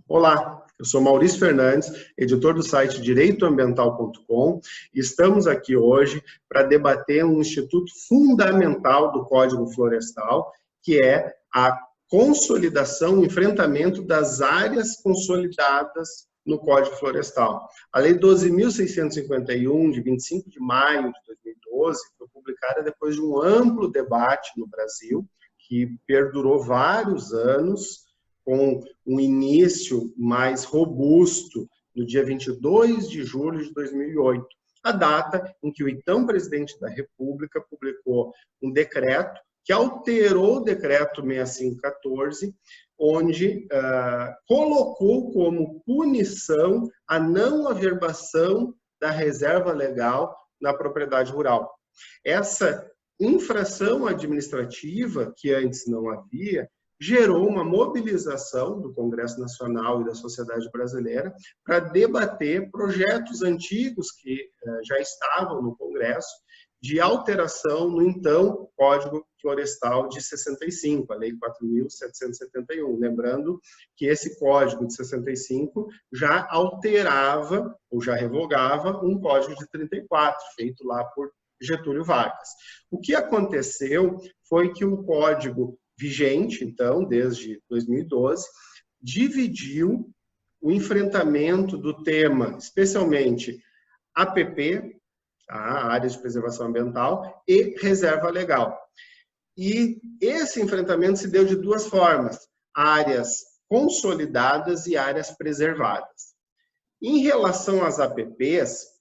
Olá, eu sou Maurício Fernandes, editor do site direitoambiental.com, e estamos aqui hoje para debater um instituto fundamental do Código Florestal, que é a consolidação, o enfrentamento das áreas consolidadas no Código Florestal. A Lei 12.651, de 25 de maio de 2012, foi publicada depois de um amplo debate no Brasil, que perdurou vários anos, com um início mais robusto no dia 22 de julho de 2008, a data em que o então presidente da República publicou um decreto que alterou o decreto 6514, onde colocou como punição a não averbação da reserva legal na propriedade rural. Essa infração administrativa, que antes não havia, gerou uma mobilização do Congresso Nacional e da sociedade brasileira para debater projetos antigos que já estavam no Congresso de alteração no então Código Florestal de 65, a Lei 4.771. Lembrando que esse Código de 65 já alterava ou já revogava um Código de 34, feito lá por Getúlio Vargas. O que aconteceu foi que o Código vigente, então, desde 2012, dividiu o enfrentamento do tema, especialmente APP, a Áreas de Preservação Ambiental, e Reserva Legal. E esse enfrentamento se deu de duas formas, áreas consolidadas e áreas preservadas. Em relação às APPs,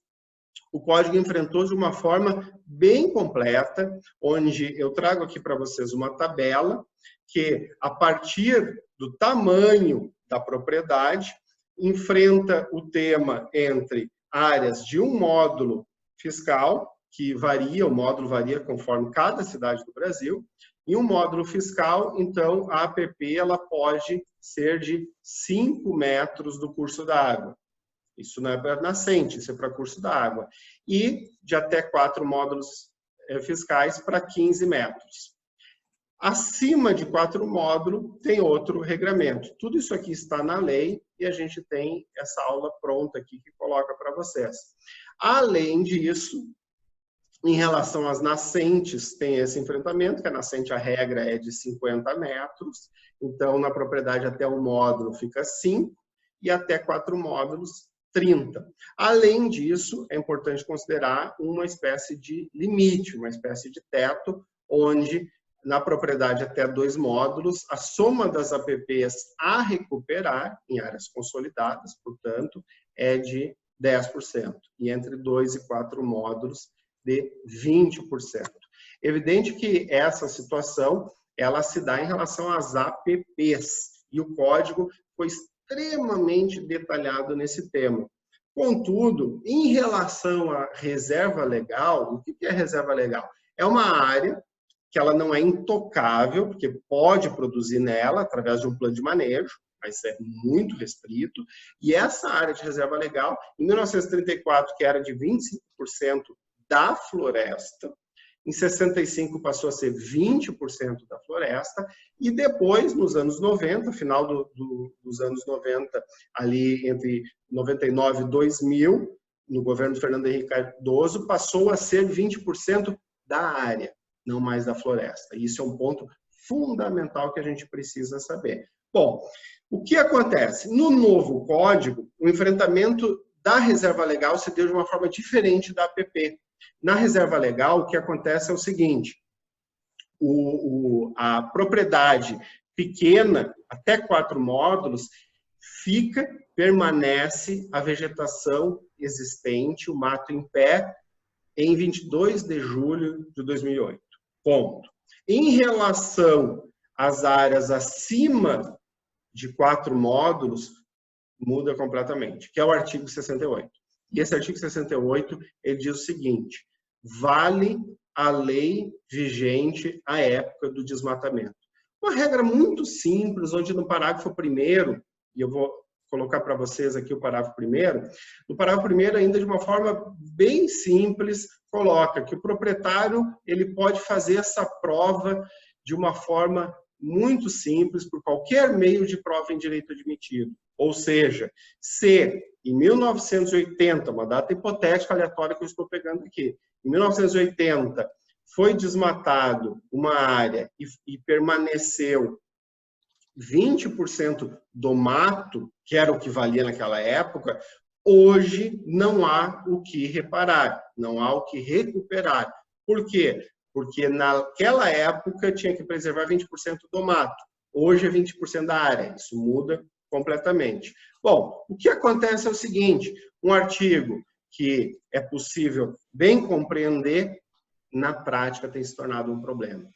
o Código enfrentou de uma forma bem completa, onde eu trago aqui para vocês uma tabela que, a partir do tamanho da propriedade, enfrenta o tema entre áreas de um módulo fiscal, que varia, o módulo varia conforme cada cidade do Brasil, e um módulo fiscal, então, a APP ela pode ser de 5 metros do curso da água. Isso não é para nascente, isso é para curso da água. E de até 4 módulos fiscais para 15 metros. Acima de 4 módulos tem outro regramento. Tudo isso aqui está na lei e a gente tem essa aula pronta aqui que coloca para vocês. Além disso, em relação às nascentes, tem esse enfrentamento, que a nascente, a regra é de 50 metros. Então, na propriedade até um módulo fica 5 e até 4 módulos 30. Além disso, é importante considerar uma espécie de limite, uma espécie de teto, onde, na propriedade até 2 módulos, a soma das APPs a recuperar, em áreas consolidadas, portanto, é de 10%, e entre 2 e 4 módulos, de 20%. Evidente que essa situação, ela se dá em relação às APPs, e o código foi extremamente detalhado nesse tema. Contudo, em relação à reserva legal, o que é reserva legal? É uma área que ela não é intocável, porque pode produzir nela através de um plano de manejo, mas é muito restrito, e essa área de reserva legal, em 1934, que era de 25% da floresta, em 65 passou a ser 20% da floresta, e depois, nos anos 90, final dos anos 90, ali entre 99 e 2000, no governo de Fernando Henrique Cardoso, passou a ser 20% da área, não mais da floresta. E isso é um ponto fundamental que a gente precisa saber. Bom, o que acontece? No novo código, o enfrentamento da reserva legal se deu de uma forma diferente da APP. Na reserva legal, o que acontece é o seguinte, a propriedade pequena, até 4 módulos, permanece a vegetação existente, o mato em pé, em 22 de julho de 2008. Ponto. Em relação às áreas acima de 4 módulos, muda completamente, que é o artigo 68. E esse artigo 68, ele diz o seguinte, vale a lei vigente à época do desmatamento. Uma regra muito simples, onde no parágrafo 1º, e eu vou colocar para vocês aqui o parágrafo 1º, no parágrafo 1º, ainda de uma forma bem simples, coloca que o proprietário ele pode fazer essa prova de uma forma muito simples por qualquer meio de prova em direito admitido. Ou seja, se em 1980, uma data hipotética aleatória que eu estou pegando aqui, em 1980 foi desmatado uma área e permaneceu 20% do mato, que era o que valia naquela época, hoje não há o que reparar, não há o que recuperar. Por quê? Porque naquela época tinha que preservar 20% do mato. Hoje é 20% da área. Isso muda completamente. Bom, o que acontece é o seguinte, um artigo que é possível bem compreender, na prática tem se tornado um problema.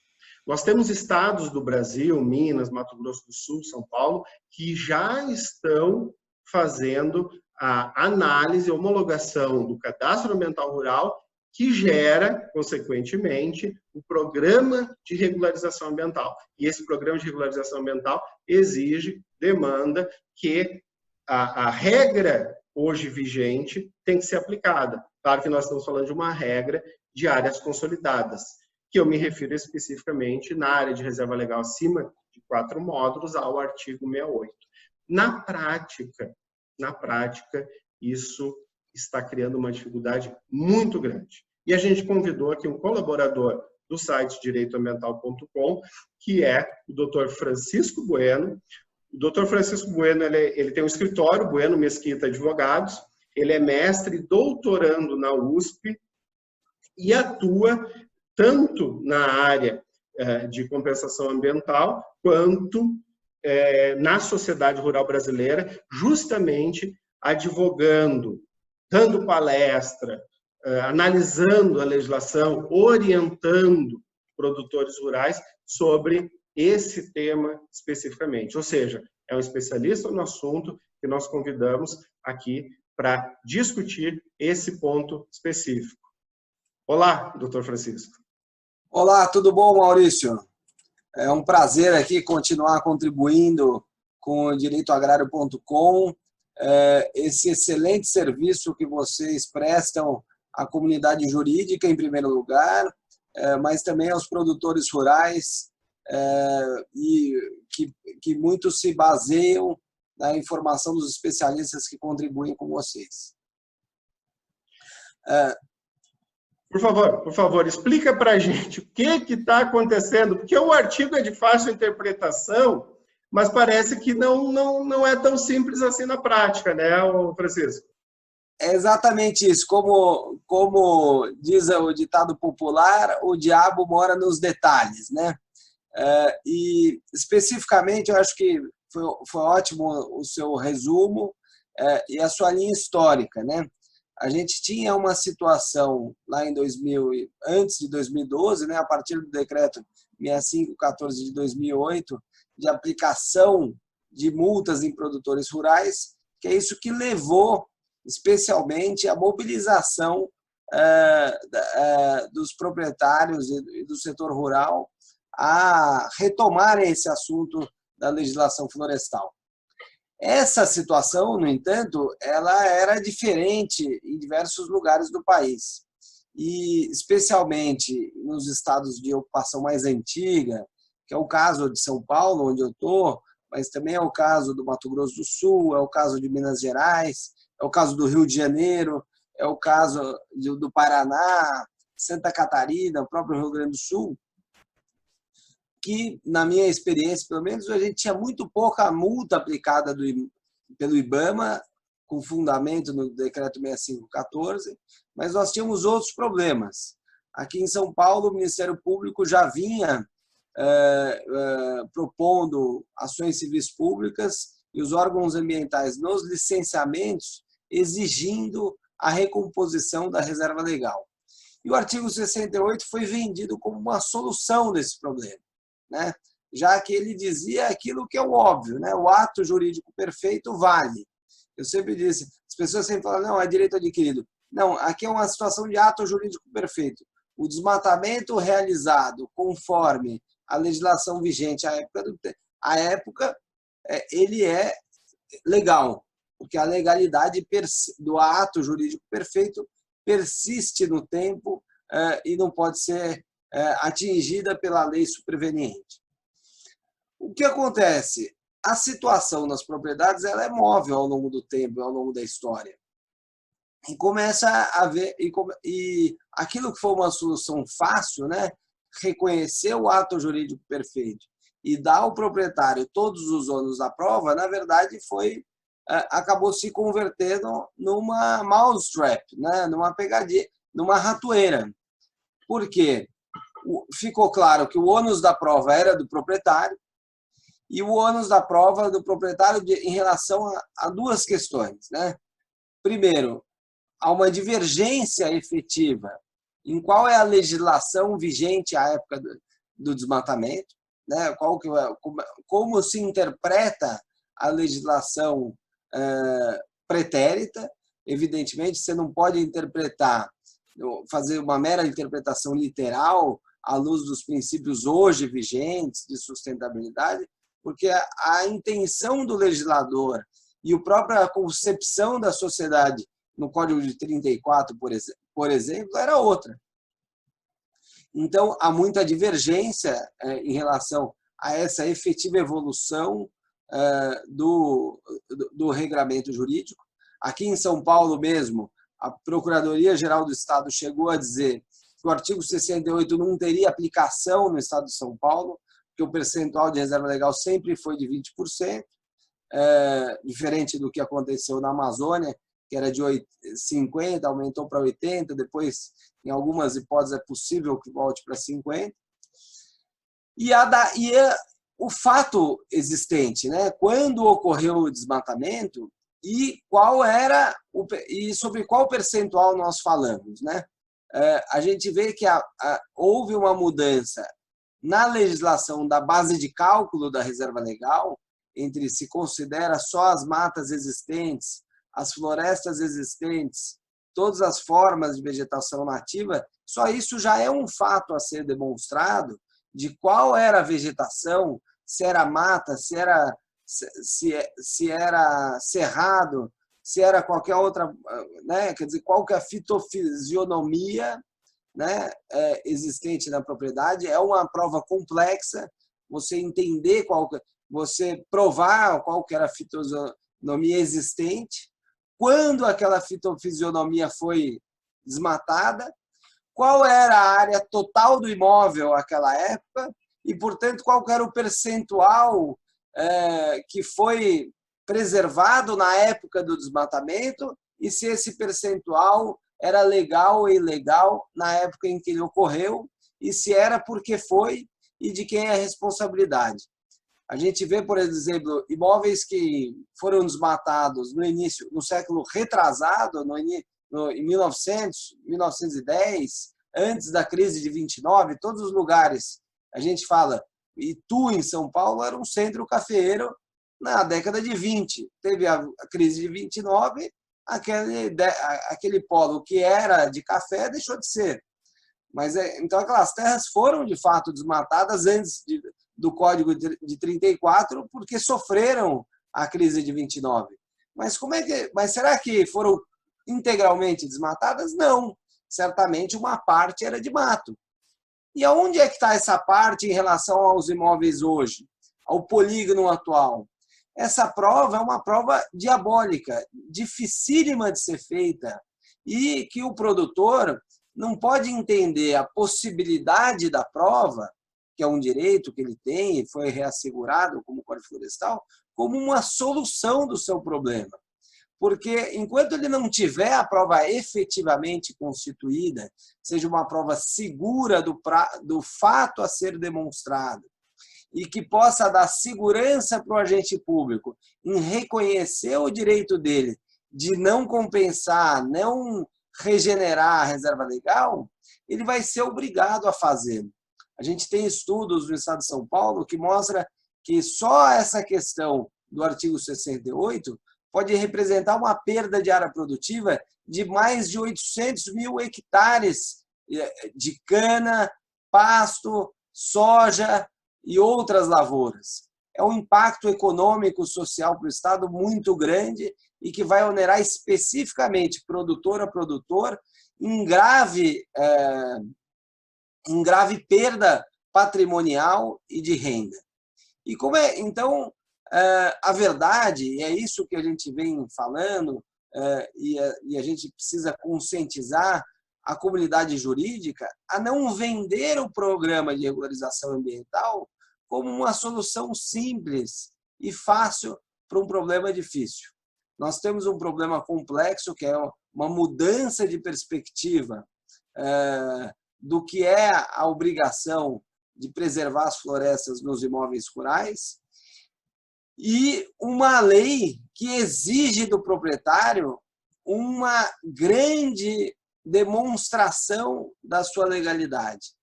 Nós temos estados do Brasil, Minas, Mato Grosso do Sul, São Paulo, que já estão fazendo a análise, a homologação do cadastro ambiental rural, que gera, consequentemente, o programa de regularização ambiental. E esse programa de regularização ambiental exige, demanda que a regra hoje vigente tem que ser aplicada. Claro que nós estamos falando de uma regra de áreas consolidadas, que eu me refiro especificamente na área de reserva legal acima de 4 módulos ao artigo 68. Na prática, isso está criando uma dificuldade muito grande. E a gente convidou aqui um colaborador do site direitoambiental.com, que é o Dr. Francisco Bueno. O Dr. Francisco Bueno, ele tem um escritório, Bueno Mesquita Advogados, ele é mestre e doutorando na USP e atua tanto na área de compensação ambiental, quanto na sociedade rural brasileira, justamente advogando, dando palestra, analisando a legislação, orientando produtores rurais sobre esse tema especificamente. Ou seja, é um especialista no assunto que nós convidamos aqui para discutir esse ponto específico. Olá, doutor Francisco. Olá, tudo bom, Maurício? É um prazer aqui continuar contribuindo com o direitoagrário.com, esse excelente serviço que vocês prestam à comunidade jurídica, em primeiro lugar, mas também aos produtores rurais, e que muitos se baseiam na informação dos especialistas que contribuem com vocês. Por favor, explica para a gente o que está acontecendo, porque o artigo é de fácil interpretação, mas parece que não é tão simples assim na prática, né, Francisco? É exatamente isso. Como diz o ditado popular, o diabo mora nos detalhes, né? E, especificamente, eu acho que foi ótimo o seu resumo e a sua linha histórica, né? A gente tinha uma situação lá em 2000, antes de 2012, né, a partir do decreto 6514 de 2008, de aplicação de multas em produtores rurais, que é isso que levou, especialmente, à mobilização dos proprietários e do setor rural a retomarem esse assunto da legislação florestal. Essa situação, no entanto, ela era diferente em diversos lugares do país. E, especialmente nos estados de ocupação mais antiga, que é o caso de São Paulo, onde eu estou, mas também é o caso do Mato Grosso do Sul, é o caso de Minas Gerais, é o caso do Rio de Janeiro, é o caso do Paraná, Santa Catarina, o próprio Rio Grande do Sul, que, na minha experiência, pelo menos, a gente tinha muito pouca multa aplicada pelo IBAMA, com fundamento no decreto 6514, mas nós tínhamos outros problemas. Aqui em São Paulo, o Ministério Público já vinha propondo ações civis públicas e os órgãos ambientais nos licenciamentos exigindo a recomposição da reserva legal. E o artigo 68 foi vendido como uma solução desse problema, né? Já que ele dizia aquilo que é o óbvio, né? O ato jurídico perfeito vale. Eu sempre disse, as pessoas sempre falam, não, é direito adquirido. Não, aqui é uma situação de ato jurídico perfeito. O desmatamento realizado conforme a legislação vigente à época, ele é legal, porque a legalidade do ato jurídico perfeito persiste no tempo e não pode ser atingida pela lei superveniente. O que acontece? A situação nas propriedades ela é móvel ao longo do tempo, ao longo da história. E começa a ver, e aquilo que foi uma solução fácil, né, reconhecer o ato jurídico perfeito e dar ao proprietário todos os ônus da prova, na verdade acabou se convertendo numa mousetrap, né, numa pegadinha, numa ratoeira. Por quê? Ficou claro que o ônus da prova era do proprietário e o ônus da prova do proprietário em relação a duas questões, né? Primeiro, há uma divergência efetiva em qual é a legislação vigente à época do desmatamento, né? Como se interpreta a legislação pretérita. Evidentemente, você não pode fazer uma mera interpretação literal à luz dos princípios hoje vigentes de sustentabilidade, porque a intenção do legislador e a própria concepção da sociedade no Código de 34, por exemplo, era outra. Então, há muita divergência em relação a essa efetiva evolução do regramento jurídico. Aqui em São Paulo mesmo, a Procuradoria-Geral do Estado chegou a dizer que o artigo 68 não teria aplicação no Estado de São Paulo, porque o percentual de reserva legal sempre foi de 20%, diferente do que aconteceu na Amazônia, que era de 50%, aumentou para 80%, depois, em algumas hipóteses, é possível que volte para 50%. O fato existente, né? Quando ocorreu o desmatamento e sobre qual percentual nós falamos, né? A gente vê que houve uma mudança na legislação da base de cálculo da reserva legal, entre se considera só as matas existentes, as florestas existentes, todas as formas de vegetação nativa, só isso já é um fato a ser demonstrado de qual era a vegetação, se era mata, se era cerrado, se era qualquer outra, né? Quer dizer, qual que é a fitofisionomia, né, existente na propriedade. É uma prova complexa, você entender você provar qual que era a fitofisionomia existente, quando aquela fitofisionomia foi desmatada, qual era a área total do imóvel naquela época e, portanto, qual era o percentual que foi preservado na época do desmatamento e se esse percentual era legal ou ilegal na época em que ele ocorreu e se era porque foi e de quem é a responsabilidade. A gente vê, por exemplo, imóveis que foram desmatados no século retrasado, em 1900, 1910, antes da crise de 29, todos os lugares, a gente fala, Itu, em São Paulo, era um centro cafeeiro na década de 20. Teve a crise de 29, aquele polo que era de café deixou de ser. Então, aquelas terras foram, de fato, desmatadas antes do Código de 34, porque sofreram a crise de 29. Mas será que foram integralmente desmatadas? Não. Certamente uma parte era de mato. E aonde é que está essa parte em relação aos imóveis hoje, ao polígono atual? Essa prova é uma prova diabólica, dificílima de ser feita, e que o produtor não pode entender a possibilidade da prova, que é um direito que ele tem e foi reassegurado como Código Florestal, como uma solução do seu problema. Porque enquanto ele não tiver a prova efetivamente constituída, seja uma prova segura do fato a ser demonstrado, e que possa dar segurança para o agente público em reconhecer o direito dele de não compensar, não regenerar a reserva legal, ele vai ser obrigado a fazê-lo. A gente tem estudos no estado de São Paulo que mostram que só essa questão do artigo 68 pode representar uma perda de área produtiva de mais de 800 mil hectares de cana, pasto, soja e outras lavouras. É um impacto econômico, social para o Estado muito grande e que vai onerar especificamente produtor a produtor em grave perda patrimonial e de renda. E como é, então, a verdade, e é isso que a gente vem falando, e a gente precisa conscientizar a comunidade jurídica a não vender o programa de regularização ambiental como uma solução simples e fácil para um problema difícil. Nós temos um problema complexo, que é uma mudança de perspectiva do que é a obrigação de preservar as florestas nos imóveis rurais e uma lei que exige do proprietário uma grande demonstração da sua legalidade,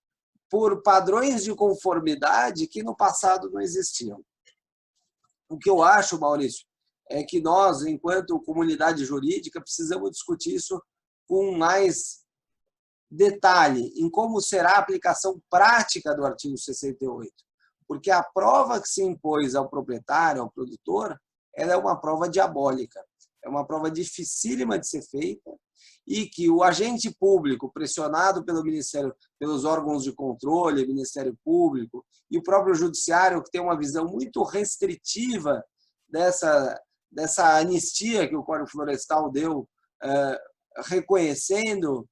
por padrões de conformidade que no passado não existiam. O que eu acho, Maurício, é que nós, enquanto comunidade jurídica, precisamos discutir isso com mais detalhe em como será a aplicação prática do artigo 68. Porque a prova que se impôs ao proprietário, ao produtor, ela é uma prova diabólica, é uma prova dificílima de ser feita e que o agente público, pressionado pelo Ministério, pelos órgãos de controle, Ministério Público, e o próprio Judiciário, que tem uma visão muito restritiva dessa anistia que o Código Florestal deu, reconhecendo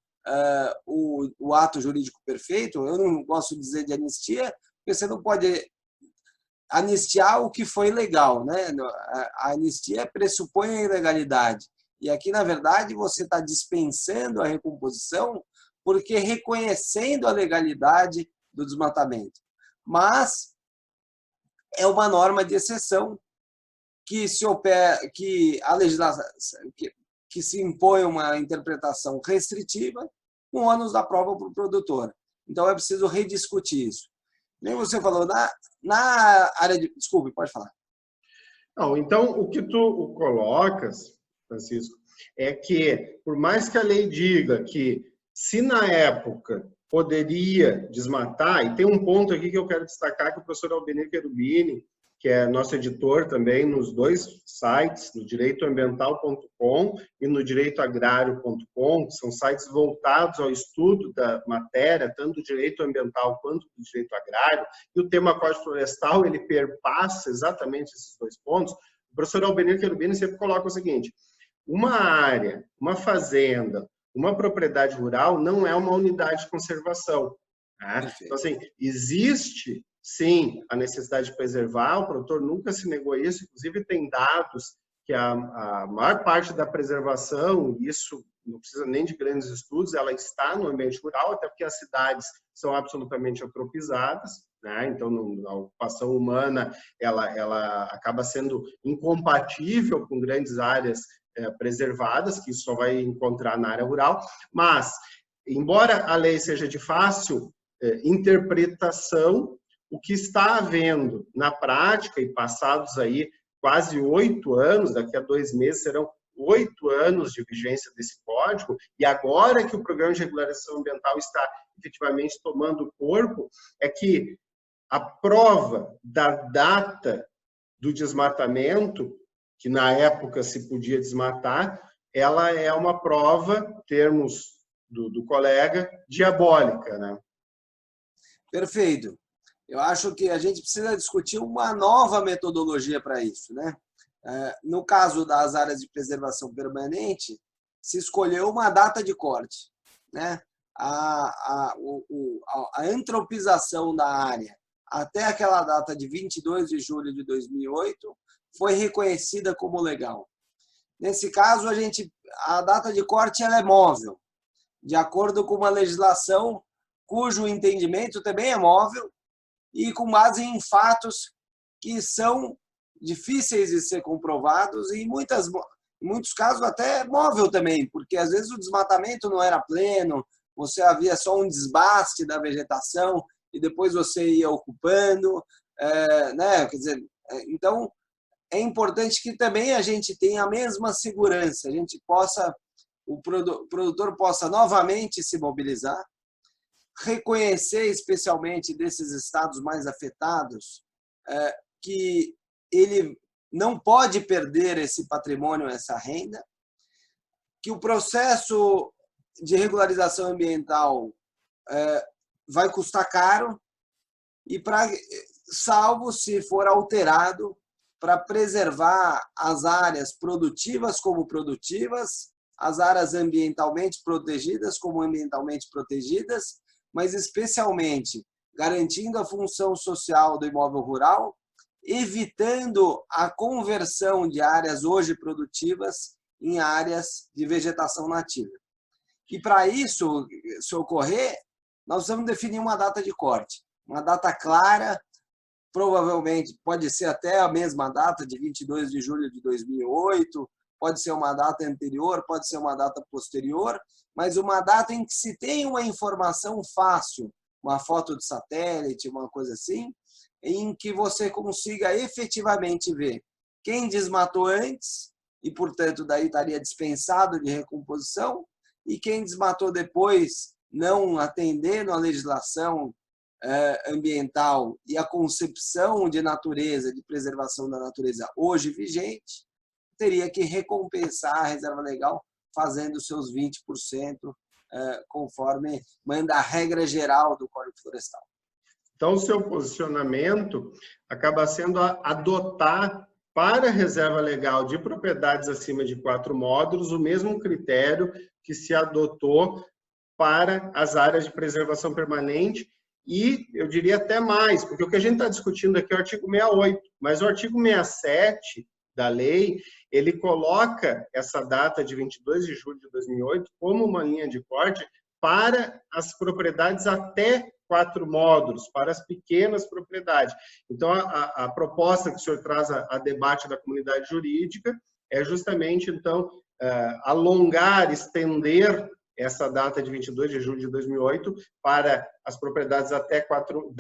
o ato jurídico perfeito. Eu não gosto de dizer de anistia, porque você não pode anistiar o que foi legal, né? A anistia pressupõe a ilegalidade. E aqui, na verdade, você está dispensando a recomposição porque reconhecendo a legalidade do desmatamento. Mas é uma norma de exceção que a legislação que se impõe uma interpretação restritiva com ônus da prova para o produtor. Então, é preciso rediscutir isso. Nem você falou, na área de... Desculpe, pode falar. Não, então, o que tu colocas, Francisco, é que, por mais que a lei diga que, se na época poderia desmatar, e tem um ponto aqui que eu quero destacar, que o professor Albenir Cherubini, que é nosso editor também nos dois sites, no direitoambiental.com e no direitoagrário.com, que são sites voltados ao estudo da matéria, tanto do direito ambiental quanto do direito agrário, e o tema Código Florestal, ele perpassa exatamente esses dois pontos. O professor Albenir Cherubini sempre coloca o seguinte: uma área, uma fazenda, uma propriedade rural não é uma unidade de conservação. Né? Então, assim, existe, sim, a necessidade de preservar, o produtor nunca se negou a isso, inclusive tem dados que a maior parte da preservação, isso não precisa nem de grandes estudos, ela está no ambiente rural, até porque as cidades são absolutamente antropizadas, né? Então a ocupação humana ela acaba sendo incompatível com grandes áreas preservadas, que isso só vai encontrar na área rural, mas, embora a lei seja de fácil interpretação, o que está havendo na prática, e passados aí quase 8 anos, daqui a 2 meses serão 8 anos de vigência desse código, e agora que o programa de regularização ambiental está efetivamente tomando corpo, é que a prova da data do desmatamento, que na época se podia desmatar, ela é uma prova, termos do colega, diabólica, né? Perfeito. Eu acho que a gente precisa discutir uma nova metodologia para isso, né? No caso das áreas de preservação permanente, se escolheu uma data de corte, né? A antropização da área até aquela data de 22 de julho de 2008 foi reconhecida como legal. Nesse caso, a data de corte ela é móvel, de acordo com uma legislação cujo entendimento também é móvel e com base em fatos que são difíceis de ser comprovados e em muitos casos até móvel também, porque às vezes o desmatamento não era pleno, você havia só um desbaste da vegetação e depois você ia ocupando, né? Quer dizer, então é importante que também a gente tenha a mesma segurança, o produtor possa novamente se mobilizar, reconhecer especialmente desses estados mais afetados que ele não pode perder esse patrimônio, essa renda, que o processo de regularização ambiental vai custar caro e para salvo se for alterado para preservar as áreas produtivas como produtivas, as áreas ambientalmente protegidas como ambientalmente protegidas, mas especialmente garantindo a função social do imóvel rural, evitando a conversão de áreas hoje produtivas em áreas de vegetação nativa. E para isso, se ocorrer, nós vamos definir uma data de corte, uma data clara, provavelmente pode ser até a mesma data, de 22 de julho de 2008, pode ser uma data anterior, pode ser uma data posterior, mas uma data em que se tem uma informação fácil, uma foto de satélite, uma coisa assim, em que você consiga efetivamente ver quem desmatou antes e, portanto, daí estaria dispensado de recomposição, e quem desmatou depois, não atendendo à legislação ambiental e a concepção de natureza, de preservação da natureza hoje vigente, teria que recompensar a reserva legal fazendo seus 20%, conforme manda a regra geral do Código Florestal. Então, o seu posicionamento acaba sendo adotar para a reserva legal de propriedades acima de 4 módulos o mesmo critério que se adotou para as áreas de preservação permanente e, eu diria até mais, porque o que a gente está discutindo aqui é o artigo 68, mas o artigo 67 da lei, ele coloca essa data de 22 de julho de 2008 como uma linha de corte para as propriedades até 4 módulos, para as pequenas propriedades. Então, a proposta que o senhor traz a debate da comunidade jurídica é justamente, então, alongar, estender essa data de 22 de julho de 2008 para as propriedades até 4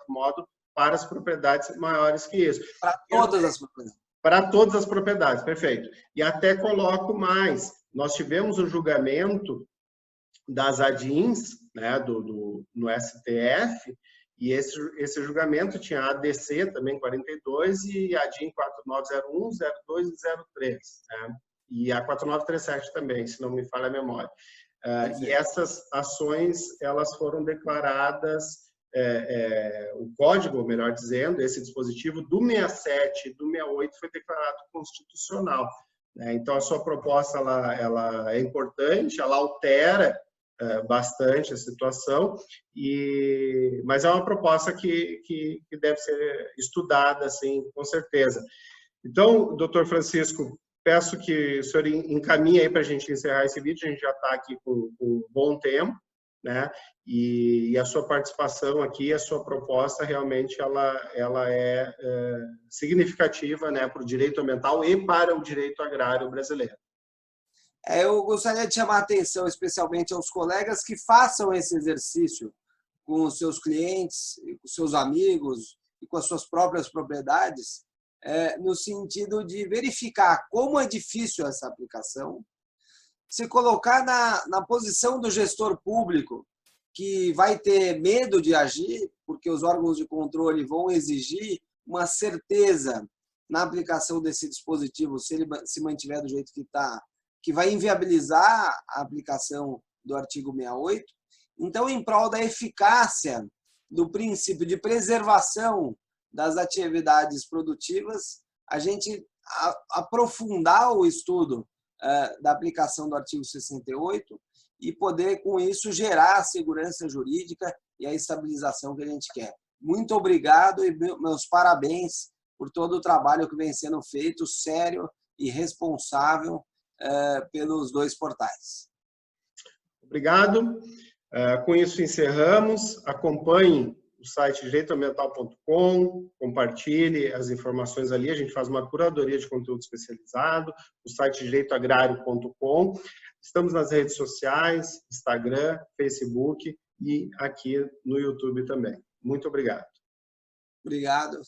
módulos, para as propriedades maiores que isso. Para todas as propriedades. Para todas as propriedades, perfeito. E até coloco mais, nós tivemos o julgamento das ADINs, né, no STF, e esse julgamento tinha a ADC também 42 e a ADIN 4901, 02 e 03, né? E a 4937 também, se não me falha a memória. E essas ações, elas foram declaradas, o código, melhor dizendo, esse dispositivo do 67 e do 68 foi declarado constitucional, né? Então, a sua proposta ela é importante, ela altera bastante a situação, mas é uma proposta que deve ser estudada, assim, com certeza. Então, doutor Francisco, peço que o senhor encaminhe aí para a gente encerrar esse vídeo, a gente já está aqui com um bom tempo, né? E a sua participação aqui, a sua proposta, realmente ela é significativa, né, para o direito ambiental e para o direito agrário brasileiro. Eu gostaria de chamar a atenção, especialmente aos colegas, que façam esse exercício com os seus clientes, com os seus amigos e com as suas próprias propriedades, no sentido de verificar como é difícil essa aplicação, se colocar na posição do gestor público, que vai ter medo de agir, porque os órgãos de controle vão exigir uma certeza na aplicação desse dispositivo, se ele se mantiver do jeito que está, que vai inviabilizar a aplicação do artigo 68. Então, em prol da eficácia do princípio de preservação das atividades produtivas, a gente aprofundar o estudo da aplicação do artigo 68 e poder, com isso, gerar a segurança jurídica e a estabilização que a gente quer. Muito obrigado e meus parabéns por todo o trabalho que vem sendo feito, sério e responsável, pelos 2 portais. Obrigado. Com isso, encerramos. Acompanhe o site direitoambiental.com, compartilhe as informações ali, a gente faz uma curadoria de conteúdo especializado, o site direitoagrario.com. Estamos nas redes sociais, Instagram, Facebook e aqui no YouTube também. Muito obrigado. Obrigado.